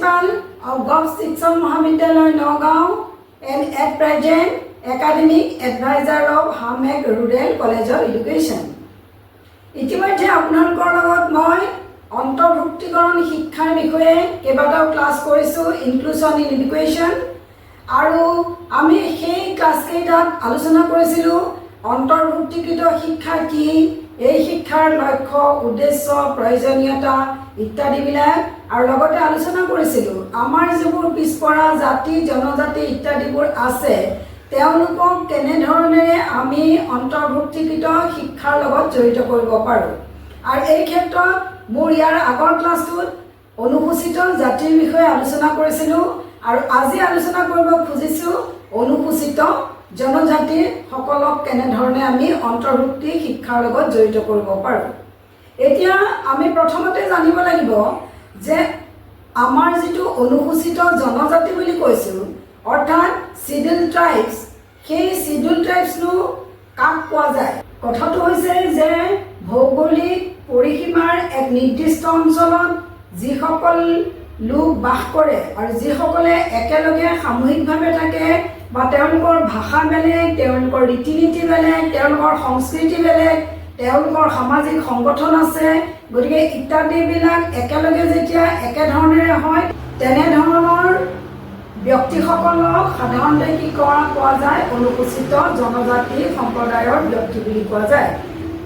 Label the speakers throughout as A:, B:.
A: Principal of Gov Shikshan Mahavidyalaya Nagaon and at present Academic Advisor of Hamek Rural College of Education. ইতিমধ্যে আপোনালোকৰ লগত মই অন্তৰ্ভুক্তিকৰণ শিক্ষাৰ বিষয়ে কেইবাটাও ক্লাছ কৰিছোঁ, ইনক্লুজন ইন এডুকেশ্যন, আৰু আমি সেই ক্লাছকেইটাত আলোচনা কৰিছিলোঁ অন্তৰ্ভুক্তিকৃত শিক্ষা কি, এই শিক্ষাৰ লক্ষ্য, উদ্দেশ্য, প্ৰয়োজনীয়তা ইত্যাদিবিলাক, আৰু লগতে আলোচনা কৰিছিলোঁ আমাৰ যিবোৰ পিছপৰা জাতি জনজাতি ইত্যাদিবোৰ আছে তেওঁলোকক কেনেধৰণেৰে আমি অন্তৰ্ভুক্তিকৃত শিক্ষাৰ লগত জড়িত কৰিব পাৰোঁ। আৰু এই ক্ষেত্ৰত মোৰ ইয়াৰ আগৰ ক্লাছটোত অনুসূচিত জাতিৰ বিষয়ে আলোচনা কৰিছিলোঁ, আৰু আজি আলোচনা কৰিব খুজিছোঁ অনুসূচিত জনজাতিসকলক কেনেধৰণে আমি অন্তৰ্ভুক্তি শিক্ষাৰ লগত জড়িত কৰিব পাৰোঁ। এতিয়া আমি প্ৰথমতে জানিব লাগিব যে আমাৰ যিটো অনুসূচিত জনজাতি বুলি কৈছোঁ অৰ্থাৎ শিডিউল ট্ৰাইবছ, সেই শিডিউল ট্ৰাইবছনো কাক পোৱা যায়। কথাটো হৈছে যে ভৌগোলিক পৰিসীমাৰ এক নিৰ্দিষ্ট অঞ্চলত যিসকল লোক বাস কৰে আৰু যিসকলে একেলগে সামূহিকভাৱে থাকে বা তেওঁলোকৰ ভাষা বেলেগ, তেওঁলোকৰ ৰীতি নীতি বেলেগ, তেওঁলোকৰ সংস্কৃতি বেলেগ, তেওঁলোকৰ সামাজিক সংগঠন আছে, গতিকে ইত্যাদিবিলাক একেলগে যেতিয়া একেধৰণেৰে হয় তেনেধৰণৰ ব্যক্তিসকলক সাধাৰণতে কি কোৱা যায়, অনুসূচিত জনজাতি সম্প্ৰদায়ৰ ব্যক্তি বুলি কোৱা যায়।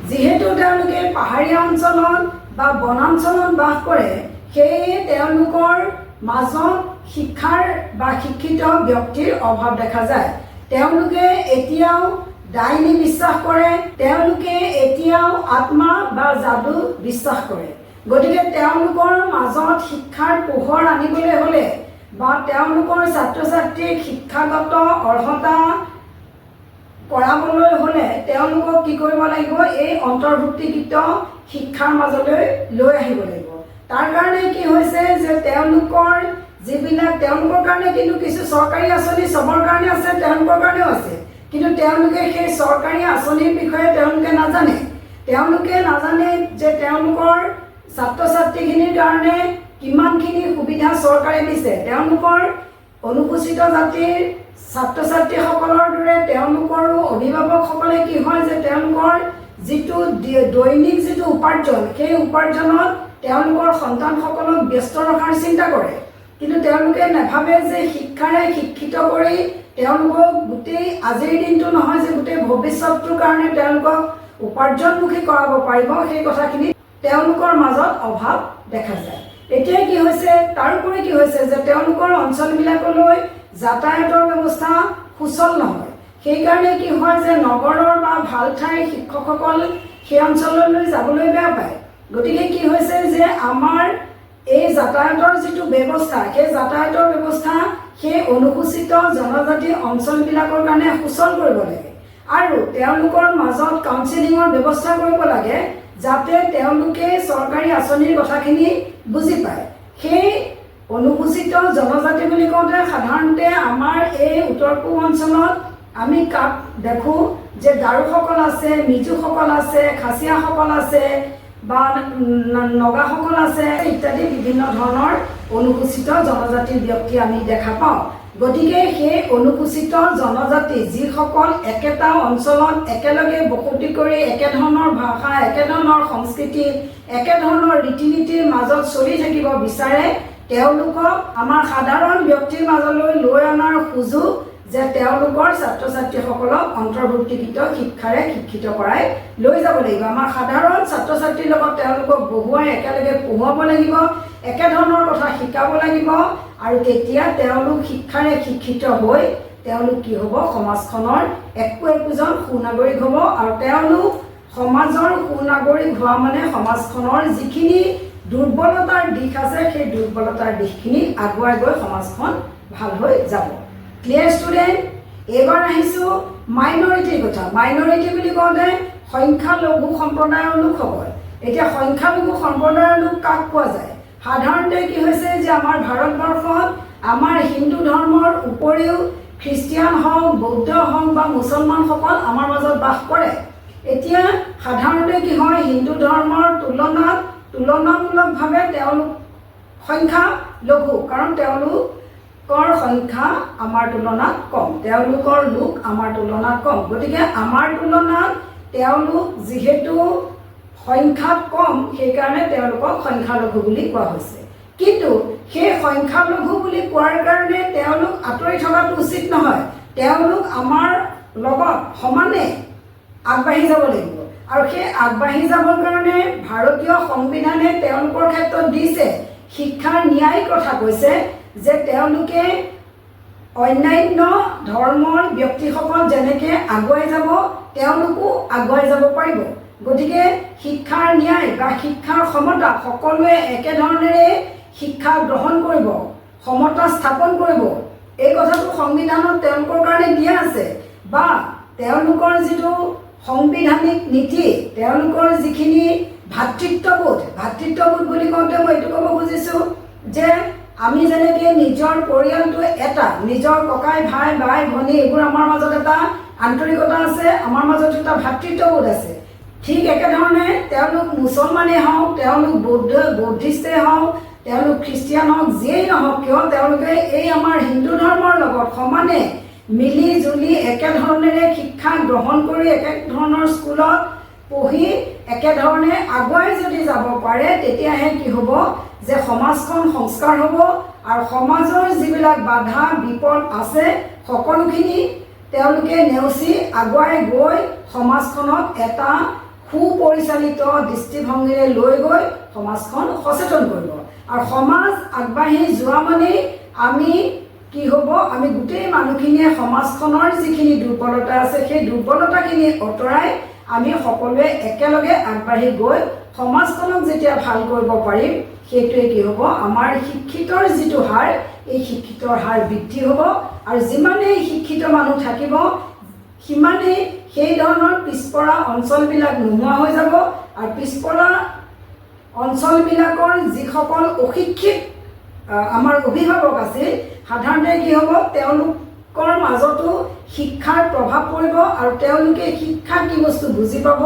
A: যিহেতু তেওঁলোকে পাহাৰীয়া অঞ্চলত বা বনাঞ্চলত বাস কৰে সেয়ে তেওঁলোকৰ মাজত শিক্ষাৰ বা শিক্ষিত ব্যক্তিৰ অভাৱ দেখা যায়। তেওঁলোকে এতিয়াও ডাইনী বিশ্বাস কৰে, তেওঁলোকে এতিয়াও আত্মা বা যাদু বিশ্বাস কৰে। গতিকে তেওঁলোকৰ মাজত শিক্ষাৰ পোহৰ আনিবলৈ হ'লে বা তেওঁলোকৰ ছাত্ৰ ছাত্ৰীক শিক্ষাগত অৰ্হতা কৰাবলৈ হ'লে তেওঁলোকক কি কৰিব লাগিব, এই অন্তৰ্ভুক্তিকৃত শিক্ষাৰ মাজলৈ লৈ আহিব লাগিব। তাৰ কাৰণে কি হৈছে যে তেওঁলোকৰ যিবিলাক তেওঁলোকৰ কাৰণে কিন্তু কিছু চৰকাৰী আঁচনি চবৰ কাৰণে আছে, তেওঁলোকৰ কাৰণেও আছে, কিন্তু তেওঁলোকে সেই চৰকাৰী আঁচনিৰ বিষয়ে তেওঁলোকে নাজানে। তেওঁলোকে নাজানে যে তেওঁলোকৰ ছাত্ৰ ছাত্ৰীখিনিৰ কাৰণে কিমানখিনি সুবিধা চৰকাৰে দিছে। তেওঁলোকৰ অনুসূচিত জাতিৰ ছাত্ৰ ছাত্ৰীসকলৰ দৰে তেওঁলোকৰো অভিভাৱকসকলে কি হয় যে তেওঁলোকৰ যিটো দৈনিক যিটো উপাৰ্জন সেই উপাৰ্জনত তেওঁলোকৰ সন্তানসকলক ব্যস্ত ৰখাৰ চিন্তা কৰে, কিন্তু তেওঁলোকে নাভাবে যে শিক্ষাৰে শিক্ষিত কৰি তেওঁলোকক গোটেই আজিৰ দিনটো নহয় যে গোটেই ভৱিষ্যতটোৰ কাৰণে তেওঁলোকক উপাৰ্জনমুখী কৰাব পাৰিব, সেই কথাখিনি তেওঁলোকৰ মাজত অভাৱ দেখা যায়। এতিয়া কি হৈছে, তাৰোপৰি কি হৈছে যে তেওঁলোকৰ অঞ্চলবিলাকলৈ যাতায়াতৰ ব্যৱস্থা সুচল নহয়। সেইকাৰণে কি হয় যে নগৰৰ বা ভাল ঠাইৰ শিক্ষকসকল সেই অঞ্চললৈ যাবলৈ বেয়া পায়। গতিকে কি হৈছে যে আমাৰ এই যাতায়াতৰ যিটো ব্যৱস্থা সেই যাতায়াতৰ ব্যৱস্থা সেই অনুসূচিত জনজাতি অঞ্চলবিলাকৰ কাৰণে সুচল কৰিব লাগে, আৰু তেওঁলোকৰ মাজত কাউন্সিলিঙৰ ব্যৱস্থা কৰিব লাগে যাতে তেওঁলোকে চৰকাৰী আঁচনিৰ কথাখিনি বুজি পায়। সেই অনুসূচিত জনজাতি বুলি কওঁতে সাধাৰণতে আমাৰ এই উত্তৰ পূব অঞ্চলত আমি কাক দেখোঁ যে গাৰোসকল আছে, মিজুসকল আছে, খাচীয়াসকল আছে বা নগাসকল আছে ইত্যাদি বিভিন্ন ধৰণৰ অনুসূচিত জনজাতিৰ ব্যক্তি আমি দেখা পাওঁ। গতিকে সেই অনুসূচিত জনজাতি যিসকল একেটা অঞ্চলত একেলগে বসতি কৰি একেধৰণৰ ভাষা, একেধৰণৰ সংস্কৃতি, একেধৰণৰ ৰীতি নীতিৰ মাজত চলি থাকিব বিচাৰে, তেওঁলোকক আমাৰ সাধাৰণ ব্যক্তিৰ মাজলৈ লৈ অনাৰ সুযোগ যে তেওঁলোকৰ ছাত্ৰ ছাত্ৰীসকলক অন্তৰ্ভুক্তিকৃত শিক্ষাৰে শিক্ষিত কৰাই লৈ যাব লাগিব। আমাৰ সাধাৰণ ছাত্ৰ ছাত্ৰীৰ লগত তেওঁলোকক বহুৱাই একেলগে পঢ়ুৱাব লাগিব, একেধৰণৰ কথা শিকাব লাগিব, আৰু তেতিয়া তেওঁলোক শিক্ষাৰে শিক্ষিত হৈ তেওঁলোক কি হ'ব, সমাজখনৰ একোজন সুনাগৰিক হ'ব, আৰু তেওঁলোক সমাজৰ সুনাগৰিক হোৱা মানে সমাজখনৰ যিখিনি দুৰ্বলতাৰ দিশ আছে সেই দুৰ্বলতাৰ দিশখিনি আগুৱাই গৈ সমাজখন ভাল হৈ যাব। Clear student? এইবাৰ আহিছোঁ মাইনৰিটিৰ কথা। মাইনৰিটি বুলি কওঁতে সংখ্যালঘু সম্প্ৰদায়ৰ লোকসকল। এতিয়া সংখ্যালঘু সম্প্ৰদায়ৰ লোক কাক পোৱা যায়? সাধাৰণতে কি হৈছে যে আমাৰ ভাৰতবৰ্ষত আমাৰ হিন্দু ধৰ্মৰ উপৰিও খ্ৰীষ্টিয়ান হওক, বৌদ্ধ হওক বা মুছলমানসকল আমাৰ মাজত বাস কৰে। এতিয়া সাধাৰণতে কি হয়, হিন্দু ধৰ্মৰ তুলনামূলকভাৱে তেওঁলোক সংখ্যা লঘু, কাৰণ তেওঁলোকৰ সংখ্যা আমাৰ তুলনাত কম, তেওঁলোকৰ লোক আমাৰ তুলনাত কম। গতিকে আমাৰ তুলনাত তেওঁলোক যিহেতু সংখ্যাত কম, সেইকাৰণে তেওঁলোকক সংখ্যালঘু বুলি কোৱা হৈছে। কিন্তু সেই সংখ্যালঘু বুলি কোৱাৰ কাৰণে তেওঁলোক আঁতৰি থকাটো উচিত নহয়। তেওঁলোক আমাৰ লগত সমানে আগবাঢ়ি যাব লাগিব, আৰু সেই আগবাঢ়ি যাবৰ কাৰণে ভাৰতীয় সংবিধানে তেওঁলোকৰ ক্ষেত্ৰত দিছে শিক্ষাৰ ন্যায়ৰ কথা কৈছে যে তেওঁলোকে অন্যান্য ধৰ্মৰ ব্যক্তিসকল যেনেকৈ আগুৱাই যাব তেওঁলোকো আগুৱাই যাব পাৰিব। গতিকে শিক্ষাৰ ন্যায় বা শিক্ষাৰ সমতা, সকলোৱে একেধৰণেৰে শিক্ষা গ্ৰহণ কৰিব, সমতা স্থাপন কৰিব, এই কথাটো সংবিধানত তেওঁলোকৰ কাৰণে দিয়া আছে। বা তেওঁলোকৰ যিটো সাংবিধানিক নীতি, তেওঁলোকৰ যিখিনি ভাতৃত্ববোধ বুলি কওঁতে মই এইটো ক'ব খুজিছোঁ যে আমি যেনেকৈ নিজৰ পৰিয়ালটো এটা, নিজৰ ককাই ভাই বাই ভনী এইবোৰ আমাৰ মাজত এটা আন্তৰিকতা আছে, আমাৰ মাজত এটা ভাতৃত্ববোধ আছে, ঠিক একেধৰণে তেওঁলোক মুছলমানেই হওক, তেওঁলোক বৌদ্ধিষ্টেই হওক, তেওঁলোক খ্ৰীষ্টিয়ান হওক, যিয়েই নহওক কিয় তেওঁলোকে এই আমাৰ হিন্দু ধৰ্মৰ লগত সমানে মিলি জুলি একেধৰণেৰে শিক্ষা গ্ৰহণ কৰি একেধৰণৰ স্কুলত পঢ়ি একেধৰণে আগুৱাই যদি যাব পাৰে, তেতিয়াহে কি হ'ব যে সমাজখন সংস্কাৰ হ'ব, আৰু সমাজৰ যিবিলাক বাধা বিপদ আছে সকলোখিনি তেওঁলোকে নেওচি আগুৱাই গৈ সমাজখনক এটা সুপৰিচালিত দৃষ্টিভংগীৰে লৈ গৈ সমাজখন সচেতন কৰিব। আৰু সমাজ আগবাঢ়ি যোৱা মানেই আমি কি হ'ব, আমি গোটেই মানুহখিনিয়ে সমাজখনৰ যিখিনি দুৰ্বলতা আছে সেই দুৰ্বলতাখিনি অঁতৰাই আমি সকলোৱে একেলগে আগবাঢ়ি গৈ সমাজখনক যেতিয়া ভাল কৰিব পাৰিম, সেইটোৱে কি হ'ব, আমাৰ শিক্ষিতৰ যিটো হাৰ, এই শিক্ষিতৰ হাৰ বৃদ্ধি হ'ব। আৰু যিমানেই শিক্ষিত মানুহ থাকিব সিমানেই সেই ধৰণৰ পিছপৰা অঞ্চলবিলাক নোহোৱা হৈ যাব। আৰু পিছপৰা অঞ্চলবিলাকৰ যিসকল অশিক্ষিত আমাৰ অভিভাৱক আছিল, সাধাৰণতে কি হ'ব, তেওঁলোকৰ মাজতো শিক্ষাৰ প্ৰভাৱ পৰিব, আৰু তেওঁলোকে শিক্ষা কি বস্তু বুজি পাব,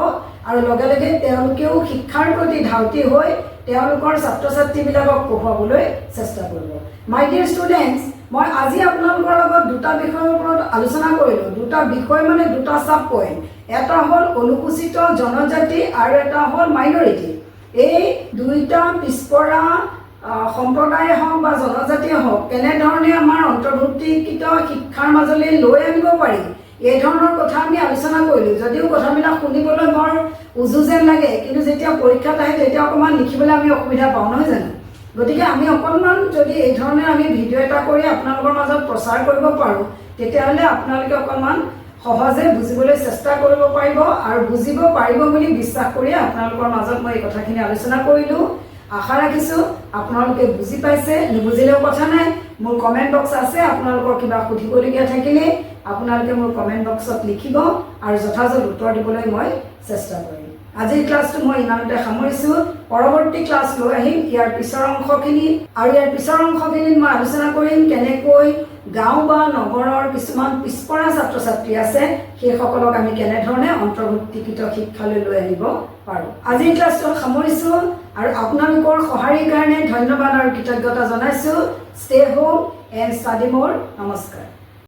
A: আৰু লগে লগে তেওঁলোকেও শিক্ষাৰ প্ৰতি ধাউতি হৈ তেওঁলোকৰ ছাত্ৰ ছাত্ৰীবিলাকক পঢ়ুৱাবলৈ চেষ্টা কৰিব। মাই ডিয়াৰ ষ্টুডেণ্টছ, মই আজি আপোনালোকৰ লগত দুটা বিষয়ৰ ওপৰত আলোচনা কৰিলোঁ। দুটা বিষয় মানে দুটা ছাব পইণ্ট, এটা হ'ল অনুসূচিত জনজাতি আৰু এটা হ'ল মাইনৰিটি। এই দুইটা পিছপৰা সম্প্ৰদায়ে হওক বা জনজাতিয়ে হওক কেনেধৰণে আমাৰ অন্তৰ্ভুক্তিকৃত শিক্ষাৰ মাজলৈ লৈ আনিব পাৰি, এই ধৰণৰ কথা আমি আলোচনা কৰিলোঁ। যদিও কথাবিলাক শুনিবলৈ বৰ উজু যেন লাগে, কিন্তু যেতিয়া পৰীক্ষাত আহে তেতিয়া অকণমান লিখিবলৈ আমি অসুবিধা পাওঁ, নহয় জানো? গতিকে আমি অকণমান যদি এই ধৰণে আমি ভিডিঅ' এটা কৰি আপোনালোকৰ মাজত প্ৰচাৰ কৰিব পাৰোঁ, তেতিয়াহ'লে আপোনালোকে অকণমান সহজে বুজিবলৈ চেষ্টা কৰিব পাৰিব, আৰু বুজিব পাৰিব বুলি বিশ্বাস কৰি আপোনালোকৰ মাজত মই এই কথাখিনি আলোচনা কৰিলোঁ। আশা ৰাখিছোঁ আপোনালোকে বুজি পাইছে। নুবুজিলেও কথা নাই, মোৰ কমেণ্ট বক্স আছে, আপোনালোকৰ কিবা সুধিবলগীয়া থাকিলে আপোনালোকে মোৰ কমেণ্ট বক্সত লিখিব, আৰু যথাযথ উত্তৰ দিবলৈ মই চেষ্টা কৰিম। আজিৰ ক্লাছটো মই ইমানতে সামৰিছোঁ। পৰৱৰ্তী ক্লাছ লৈ আহিম ইয়াৰ পিছৰ অংশখিনি, আৰু ইয়াৰ পিছৰ অংশখিনিত মই আলোচনা কৰিম কেনেকৈ গাঁও বা নগৰৰ কিছুমান পিছপৰা ছাত্ৰ ছাত্ৰী আছে, সেইসকলক আমি কেনেধৰণে অন্তৰ্ভুক্তিকৃত শিক্ষালৈ লৈ আনিব পাৰোঁ। আজিৰ ক্লাছটো সামৰিছোঁ, আৰু আপোনালোকৰ সঁহাৰিৰ কাৰণে ধন্যবাদ আৰু কৃতজ্ঞতা জনাইছোঁ। ষ্টে হোম এণ্ড ষ্টাডি মোৰ। নমস্কাৰ।